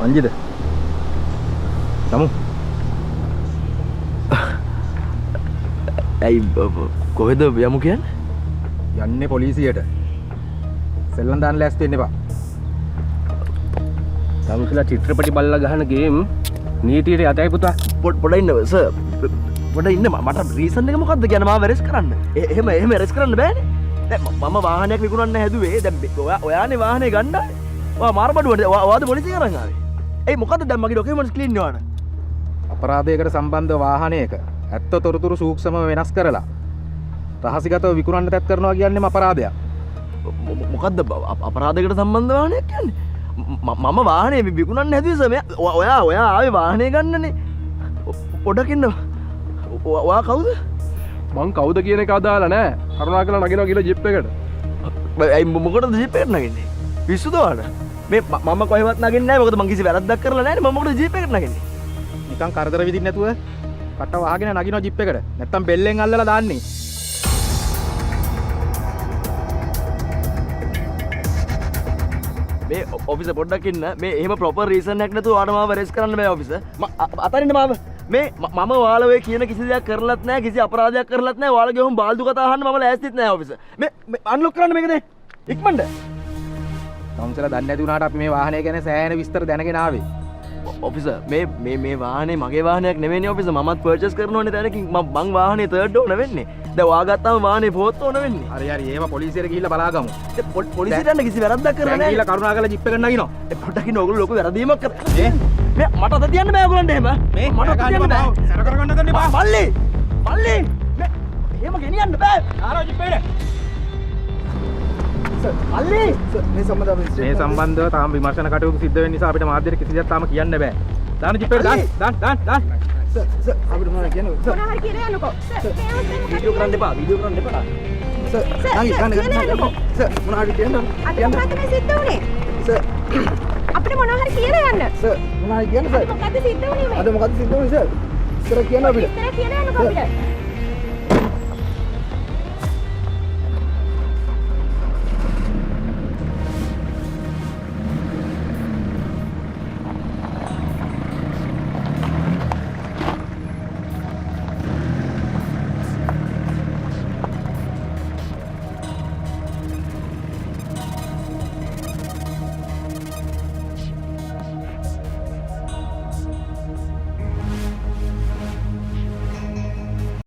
Anjir. Kamu? ඇයි කොහෙද යමු කියන්නේ? යන්නේ පොලිසියට. සෙල්ලම් දාන්න ලෑස්ති වෙන්න එපා. සමුසලා චිත්‍රපටි බලලා ගහන ගේම් නීතියට යතයි පුතා. පොඩ ඉන්න සර්. පොඩ ඉන්න මට රීසන් එක මොකද්ද කියන්නේ මාව අරෙස්ට් කරන්න. එහෙම අරෙස්ට් කරන්න බෑනේ. දැන් මම වාහනයක් විකුණන්න හැදුවේ. දැන් ඔයානේ වාහනේ ගන්නනේ. ඔයා මාරබඩුවට ඔයාද පොලිසිය කරන් ආවේ. එයි මොකද්ද දැන් මගේ ඩොකියුමන්ට්ස් ක්ලීන් නෝන. අපරාධයකට සම්බන්ධ වාහනයක ඇත්ත තොරතුරු සූක්ෂමව වෙනස් කරලා රහසිගතව විකුණන්න තත් කරනවා කියන්නේම අපරාධයක්. මොකද්ද අපරාධයකට සම්බන්ධ වාහනයක් කියන්නේ? මම වාහනේ විකුණන්න හැදුවේ සර්. ඔයා ආවේ වාහනේ ගන්නනේ. පොඩක් ඉන්න. ඔයා කවුද? මං කවුද කියන එක අදාළ නෑ. කරුණාකරලා නගිනවා කියලා ජිප් එකට. ඇයි මොකටද ජීප් එකට නගින්නේ? පිස්සුද ඔයාලා? මේ මම කොහෙවත් නගින්නේ නැහැ. මොකද මං කිසි වැරද්දක් කරලා නැහැ නේ. මම මොකටද ජීප් එකට නගින්නේ? නිකන් කරදර විදින්න නැතුව කට වහගෙන නගිනවා ජිප් එකට. නැත්තම් බෙල්ලෙන් අල්ලලා දාන්නේ. මේ ඔෆිසර් පොඩ්ඩක් ඉන්න. මේ එහෙම ප්‍රොපර් රීසන් එකක් නැතුව ඔයාට මාව අරෙස්ට් කරන්න බෑ ඔෆිසර්. අතරින්න මාව. මේ මම ඔයාලා ඔය කියන කිසි දෙයක් කරලත් නැහැ. කිසි අපරාධයක් කරලත් නැහැ. ඔයාලගේ ඔහොම බාල්දු කතා අහන්න මම ලෑස්තිත් නැහැ ඔෆිසර්. මේ අන්ලොක් කරන්න මේක නේ. ඉක්මනට. කවුන්සලර් දන්නේ නැති වුණාට අපි මේ වාහනය ගැන සෑහෙන විස්තර දැනගෙන ආවේ. ඔෆිසර් මේ වාහනේ මගේ වාහනයක් නෙවෙයිනේ ඔෆිසර්. මමත් පර්චේස් කරනෝනේ තැනකින් මං වාහනේ තර්ඩ් ඕන වෙන්නේ. දැන් ඔයා ගත්තාම වාහනේ ෆෝර්ත් ඕන වෙන්නේ. හරි ඒව පොලිසියට ගිහිල්ලා බලාගමු. පොලිසියට යන්න කිසි වැරද්දක් කරලා නැහැ. ගිහිල්ලා කරුණාකරලා ජිප් එකට නගිනවා. පොඩ්ඩක් ඉන්න. ඔයගොල්ලෝ ලොකු වැරදීමක් කරා. මේ මට අත තියන්න බෑ ඔයගොල්ලන්ට එහෙම. මේ මට අත තියන්න බෑ. සැර කරගන්න දෙන්න එපා. මල්ලි මේ එහෙම ගෙනියන්න බෑ. ආරෝ ජිප් එකට. මල්ලි මේ සම්බන්ධව තාම විමර්ශන කටයුතු සිද්ධ වෙන නිසා අපිට මාධ්‍යයට කිසි දෙයක් තාම කියන්න බෑ. දාන්න ජිප් එකට දාන්න. සර් අපිට මොනවද කියන්නේ? සර් මොනවා හරි කියලා යන්නකෝ. සර් වීඩියෝ කරන්න එපා. සර් සර් මොනවා හරි කියන්න. අද මොකද්ද මේ සිද්ධ වුනේ? සර් අපිට මොනවා හරි කියලා යන්න. සර් මොනවා හරි කියන්න සර්. මොකද්ද සිද්ධ වුනේ මේ? අද මොකද්ද සිද්ධ වුනේ සර්? ඉස්සර කියන්න අපිට. ඉස්සර කියලා යන්නකෝ අපිට.